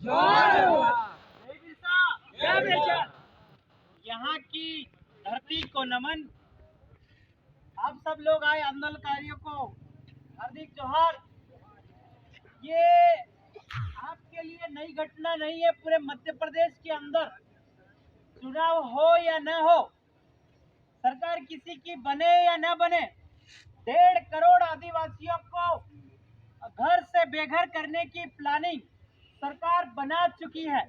यहाँ की धरती को नमन। आप सब लोग आए, आंदोलनकारियों को हार्दिक जोहार। ये आपके लिए नई घटना नहीं है। पूरे मध्य प्रदेश के अंदर चुनाव हो या न हो, सरकार किसी की बने या न बने, 1.5 करोड़ आदिवासियों को घर से बेघर करने की प्लानिंग सरकार बना चुकी है।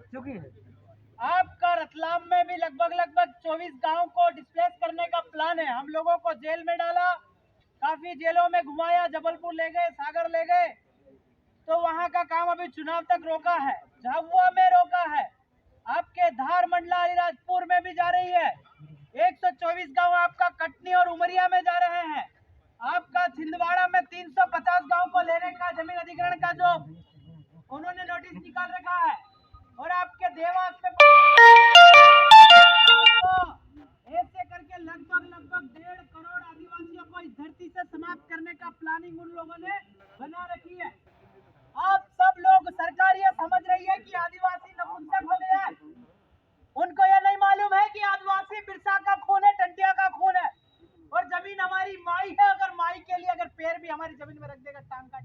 आपका रतलाम में भी लगभग 24 गांव को डिस्प्लेस करने का प्लान है। हम लोगों को जेल में डाला, काफी जेलों में घुमाया, जबलपुर ले गए, सागर ले गए, तो वहां का काम अभी चुनाव तक रोका है, झाबुआ में रोका है, आपके धार मंडला अलीराजपुर में भी जा रही है। 124 गांव आपका कटनी और उमरिया में जा रहे हैं। आपका छिंदवाड़ा में 350 गांव को लेने का जमीन अधिग्रहण का जो उन्होंने नोटिस निकाल रखा है, और आपके देवास में ऐसे करके लगभग 1.5 करोड़ आदिवासियों को इस धरती से समाप्त करने का प्लानिंग उन लोगों ने बना रखी है। आप सब लोग, सरकार ये समझ रही है कि आदिवासी नपुंसक हो गया है। उनको यह नहीं मालूम है कि आदिवासी बिरसा का खून है, टंटिया का खून है, और जमीन हमारी माई है। अगर माई के लिए अगर पैर भी हमारी जमीन में रख देगा, टांग काट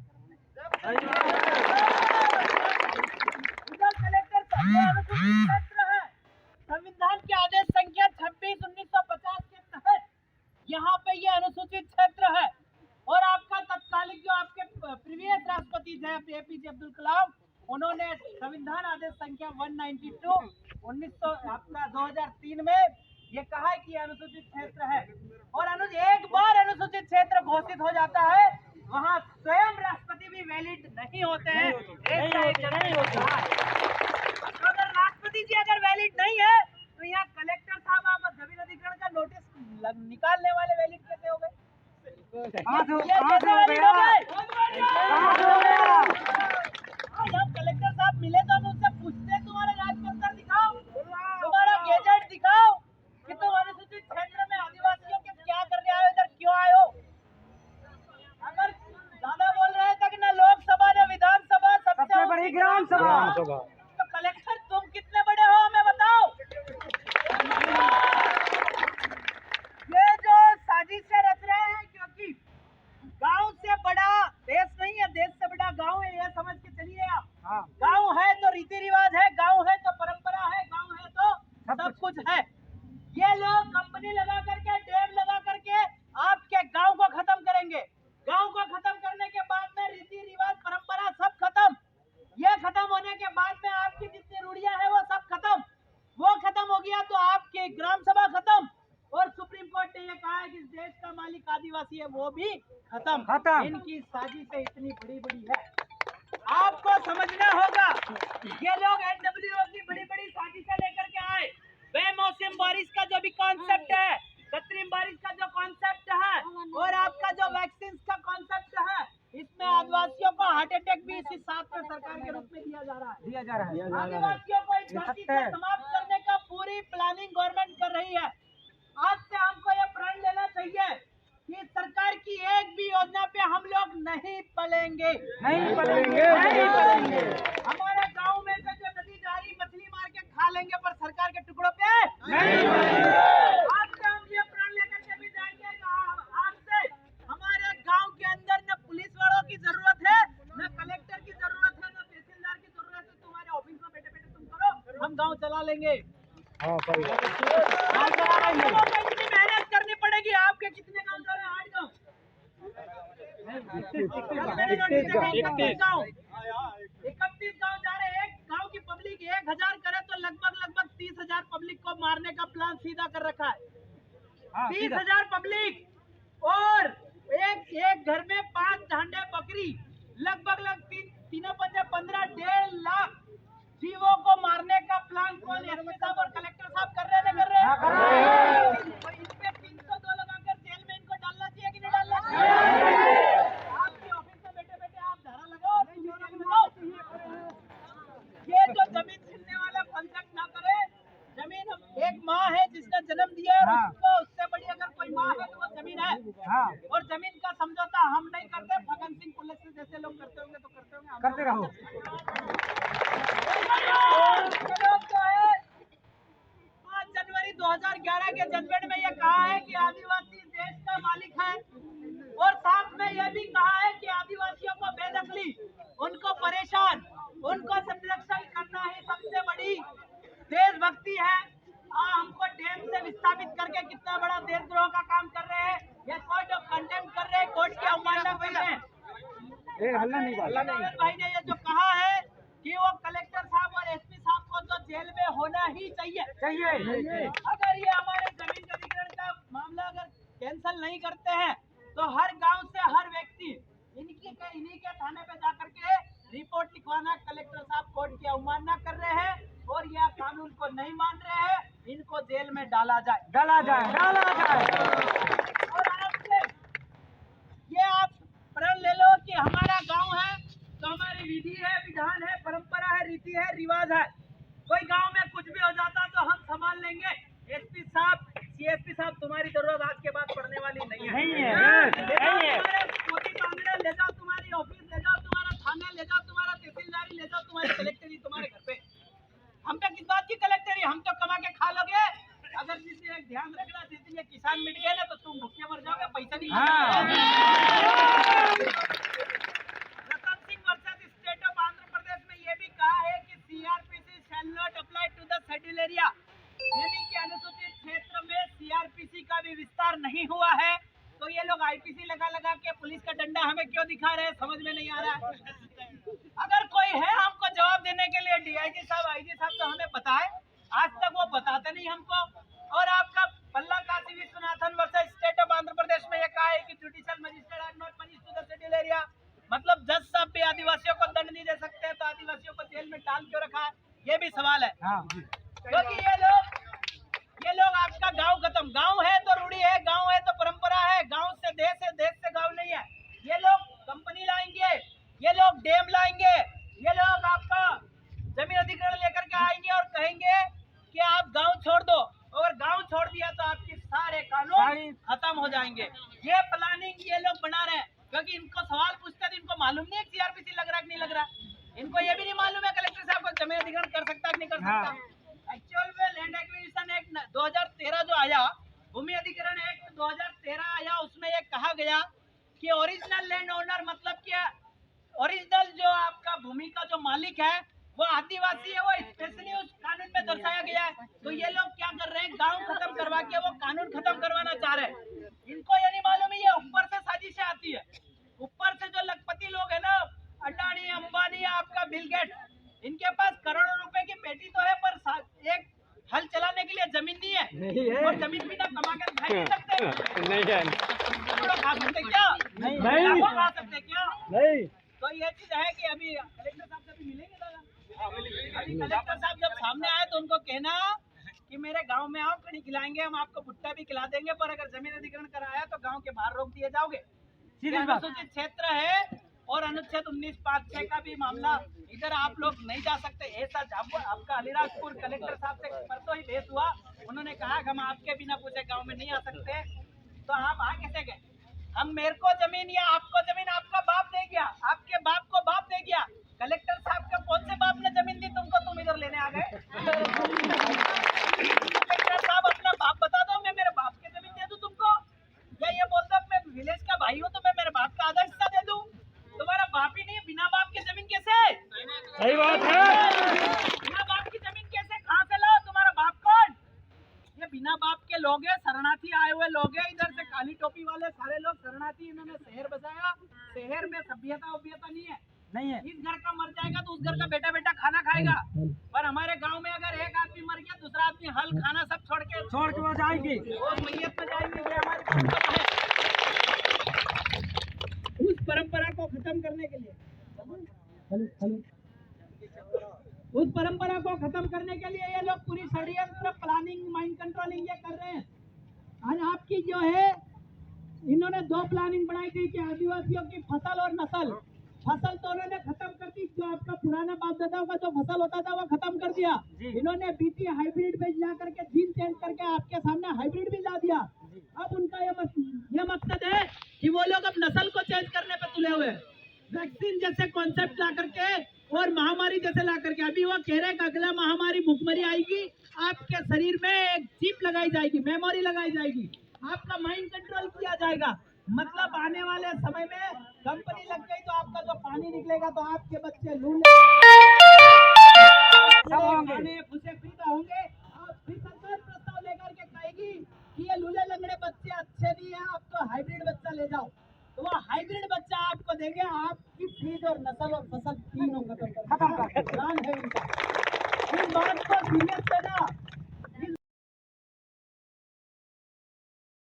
कर कलेक्टर क्षेत्र है। संविधान के आदेश संख्या 26/1950 के तहत यहाँ पे ये अनुसूचित क्षेत्र है। और आपका तत्कालिक जो आपके प्रीवियस राष्ट्रपति थे APJ अब्दुल कलाम, उन्होंने संविधान आदेश संख्या 192 आपका 2003 में ये कहा है कि अनुसूचित क्षेत्र है। और एक बार अनुसूचित क्षेत्र घोषित हो जाता है, वहाँ स्वयं राष्ट्रपति भी वैलिड नहीं होते हैं। अगर राष्ट्रपति जी अगर वैलिड नहीं है, तो यहाँ कलेक्टर साहब आप जमीन अधिग्रहण का नोटिस निकालने वाले वैलिड कैसे हो गए? आज हम कलेक्टर साहब मिले तो हम उनसे पूछते हैं, तुम्हारा राजपत्र दिखाओ, तुम्हारा गेजेट दिखाओ कि तुम अनुसूचित क्षेत्र में आदिवासियों के क्या करने आए हो, इधर क्यों आए हो? अगर ज्यादा बोल रहे थे कि न लोकसभा न विधानसभा, सबसे बड़ी ग्राम सभा, तो कलेक्टर तुम कितने बड़े हो हमें बताओ। ये जो साजिशें रच रहे हैं, क्योंकि गांव से बड़ा देश नहीं है, देश से बड़ा गांव है, यह समझ के चलिए आप। गांव है तो रीति रिवाज है, गांव है तो परंपरा है, गांव है तो सब कुछ है। ये लोग कंपनी लगा करके, डैम लगा करके आपके गांव को खत्म करेंगे। गांव को खत्म करने के बाद में रीति रिवाज, परंपरा सब खत्म। ये खत्म होने के बाद में आपकी जितनी रूढ़ियां हैं वो सब खत्म। वो खत्म हो गया तो आपकी ग्राम सभा खत्म, और सुप्रीम कोर्ट ने ये कहा है कि इस देश का मालिक आदिवासी है, वो भी खत्म। इनकी साजिशें इतनी बड़ी है, आपको समझना होगा। ये लोग NWO की बड़ी साजिशें लेकर के आए। बेमौसम बारिश का जो भी कॉन्सेप्ट है, कृत्रिम बारिश का जो कॉन्सेप्ट है, और आपका जो वैक्सीन का कॉन्सेप्ट है, इसमें आदिवासियों को हार्ट अटैक भी इसी साथ में सरकार के रूप में दिया जा रहा है। आदिवासियों को इस धरती से समाप्त करने का पूरी प्लानिंग गवर्नमेंट कर रही है। आज से हमको ये प्रण लेना चाहिए कि सरकार की एक भी योजना पे हम लोग नहीं पलेंगे। हमारे गांव में से जो नदी जा रही, मछली मार के खा लेंगे, पर सरकार के टुकड़ों पे नहीं पलेंगे। आज से हम ये प्रण लेकर के भी जाएंगे कि आज से हमारे गांव के अंदर न पुलिस वालों की जरूरत है, न कलेक्टर की जरूरत है, न तहसीलदार की जरूरत है। तुम्हारे ऑफिस में बैठे बैठे तुम करो, हम गाँव चला लेंगे। इतनी मेहनत करनी पड़ेगी। आपके कितने गाँव जा रहे हैं? 8 गाँव, 31 गाँव जा रहे हैं। एक गाँव की पब्लिक 1000 करे तो लगभग 30,000 पब्लिक को मारने का प्लान सीधा कर रखा है। 30,000 पब्लिक, और एक घर में 5 झांडे बकरी, लगभग 3-5-15 1.5 लाख जीवों को मारने का प्लान कौन एसपी साहब और कलेक्टर साहब कर रहे हैं? इसमें 302 लगाकर जेल में इनको डालना चाहिए कि नहीं डालना चाहिए? आपके ऑफिस में बैठे बैठे आप धारा लगाओ, ये जो जमीन छीनने वाला कॉन्सेप्ट ना करे। जमीन एक माँ है जिसने जन्म दिया है, उसको उससे बड़ी अगर कोई माँ है तो वो जमीन है। और जमीन का समझौता हम नहीं करते, फगन सिंह पुलिस जैसे लोग करते होंगे तो करते होंगे, करते रहो। वन को संरक्षण करना ही सबसे बड़ी देशभक्ति है। हमको डैम से विस्थापित करके कितना बड़ा देशद्रोह का काम कर रहे हैं, ये कोर्ट ऑफ कंटेम्प्ट कर रहे हैं, कोर्ट की अवमानना कर रहे हैं। भाई ने ये जो कहा है कि वो कलेक्टर साहब और एसपी साहब को तो जेल में होना ही चाहिए। अगर ये हमारे जमीन अधिग्रहण का मामला अगर कैंसिल नहीं करते हैं तो हर गांव से हर व्यक्ति इन्हीं के थाने पे जाकर के रिपोर्ट लिखवाना, कलेक्टर साहब कोर्ट की अवमानना कर रहे हैं और यह कानून को नहीं मान रहे हैं, इनको जेल में डाला जाए। और आपसे ये आप प्रण ले लो कि हमारा गांव है तो हमारी विधि है, विधान है, परंपरा है, रीति है, रिवाज है। कोई गांव में कुछ भी हो जाता तो हम संभाल लेंगे। एसपी साहब, सीएसपी साहब, तुम्हारी जरूरत आज के बाद पड़ने वाली नहीं है। ले जाओ तुम्हारी ऑफिस, ले जाओ तुम्हारा थाना, ले जाओ तुम्हारा तहसीलदारी, ले जाओ तुम्हारी कलेक्टरी तुम्हारे घर पे। हम पे किस बात की कलेक्टरी? हम तो कमा के खा लोगे। अगर जिस दिन एक ध्यान रखना, जिस दिन ये किसान मिट गए ना तो तुम भूखे मर जाओगे, पैसा नहीं Ratan Singh versus state of Andhra Pradesh में ये भी कहा है कि CrPC shall not apply to the schedule area, यानी कि अनुसूचित क्षेत्र में सीआरपीसी का भी विस्तार नहीं हुआ है। तो ये लोग आईपीसी लगा के पुलिस का डंडा हमें क्यों दिखा रहे हैं, समझ में नहीं आ रहा है। अगर कोई है हमको जवाब देने के लिए, डीआईजी साहब, आईजी साहब, तो हमें बताए। आज तक वो बताते नहीं हमको। और आपका पल्ला Kashi Vishwanathan versus state of Andhra Pradesh में ये कहा है कि judicial magistrate are not punish to the schedule area, मतलब जज साहब भी आदिवासियों को दंड नहीं दे सकते, तो आदिवासियों को जेल में डाल क्यों रखा है, ये भी सवाल है। क्योंकि ये लोग आपका गांव खत्म, गांव है तो रूढ़ी है, गांव है तो परंपरा है, गांव से देश है, देश से गांव नहीं है। ये लोग कंपनी लाएंगे, ये लोग डैम लाएंगे, ये लोग आपका जमीन अधिग्रहण लेकर के आएंगे और कहेंगे कि आप गांव छोड़ दो। अगर गांव छोड़ दिया तो आपके सारे कानून खत्म हो जाएंगे। ये प्लानिंग ये लोग बना रहे हैं, क्योंकि इनको सवाल पूछते हैं इनको मालूम नहीं है सीआरपीसी लग रहा है कि नहीं लग रहा। इनको ये भी नहीं मालूम है कलेक्टर साहब को जमीन अधिग्रहण कर सकता है कि नहीं कर सकता। एक्चुअल में लैंड एक्विजिशन एक्ट 2013 जो आया, भूमि अधिग्रहण एक्ट 2013 आया, उसमें ये कहा गया कि ओरिजिनल लैंड ओनर, मतलब कि ओरिजिनल जो आपका भूमि का जो मालिक है वो आदिवासी है, वो स्पेशली उस कानून में दर्शाया गया है। तो ये लोग क्या कर रहे हैं, गांव खत्म करवा के वो कानून खत्म करवाना चाह रहे हैं। इनको ये नहीं मालूम है ये ऊपर से साजिशें आती है। ऊपर से जो लखपति लोग है ना, अडानी, अंबानी, आपका बिल गेट्स, इनके पास करोड़ों रुपए की पेटी तो है, पर एक हल चलाने के लिए जमीन नहीं है। और जमीन बिना कमा कर खा नहीं सकते। नहीं खा सकते क्या? नहीं खा सकते क्या? नहीं। तो ये चीज है कि अभी कलेक्टर साहब से भी मिलेंगे दादा। अभी कलेक्टर साहब जब सामने आए तो उनको कहना कि मेरे गांव में आओ, कड़ी खिलाएंगे, हम आपको भुट्टा भी खिला देंगे, पर अगर जमीन अधिग्रहण कराया तो गांव के बाहर रोक दिए जाओगे। अनुसूचित क्षेत्र है और अनुच्छेद 19(5)(6) का भी मामला, इधर आप लोग नहीं जा सकते। ऐसा जब आपका अलीराजपुर कलेक्टर साहब से परसों ही भेंट हुआ, उन्होंने कहा कि हम आपके बिना पूछे गांव में नहीं आ सकते। तो आप आ कैसे गए? हम, मेरे को जमीन या आपको जमीन आपका बाप दे गया, आपके बाप को बाप दे गया। कलेक्टर साहब का कौन से बाप ने जमीन दी तुमको, तुम इधर लेने आ गए? कलेक्टर साहब अपना बाप बता दो, मैं मेरे बाप की जमीन दे दूं तुमको, या ये बोल दो मैं विलेज का भाई हूँ तो मैं मेरे बाप का आधा हिस्सा दे दूं। तुम्हारा बाप ही नहीं, बिना बाप की जमीन कैसे? सही बात है। बिना बाप की जमीन कैसे, कहाँ से लो? तुम्हारा बाप कौन? ये बिना बाप के लोग हैं, शरणार्थी आए हुए लोग हैं, इधर से काली टोपी वाले सारे लोग शरणार्थी। इन्होंने शहर बसाया, शहर में सभ्यता उभ्यता नहीं है। इस घर का मर जाएगा तो उस घर का बेटा बेटा खाना खाएगा, पर हमारे गांव में अगर एक आदमी मर गया, दूसरा आदमी हल खाना सब छोड़ के वो जाएगी, वो मैयत में जाएगी। ये हमारी परंपरा है। उस परंपरा को खत्म करने के लिए, उस परंपरा को खत्म करने के लिए ये लोग पूरी षड्यंत्र, प्लानिंग, माइंड कंट्रोलिंग ये कर रहे हैं। आज आपकी जो है, इन्होंने 2 प्लानिंग बनाई थी कि आदिवासियों की फसल और नस्ल, फसल तो उन्होंने खत्म कर दी। जो आपका पुराना बाप दादाओं का जो फसल होता था वो खत्म कर दिया। इन्होंने बीटी हाइब्रिड बीज ला करके, जीन चेंज करके आपके सामने हाइब्रिड बीज ला दिया। अब उनका ये मकसद है कि वो लोग अब नस्ल को चेंज करने पे तुले हुए, वैक्सीन जैसे कॉन्सेप्ट ला करके और महामारी जैसे ला करके। अभी वो कह रहे हैं कि अगला महामारी भूखमरी आएगी, आपके शरीर में एक चिप लगाई जाएगी, मेमोरी लगाई जाएगी, आपका माइंड कंट्रोल किया जाएगा। मतलब आने वाले समय में कंपनी लग गई तो आपका जो पानी निकलेगा तो आपके बच्चे लूले भूसे पैदा होंगे। और फिर सरकार प्रस्ताव लेकर के कहेगी कि ये लूले लंगड़े बच्चे अच्छे नहीं है, आप तो हाइब्रिड बच्चा ले जाओ, तो वो हाइब्रिड बच्चा आपको देंगे। आपकी फीस और नस्ल और फसल तीनों खत्म है उनका। इन बात को सीरियस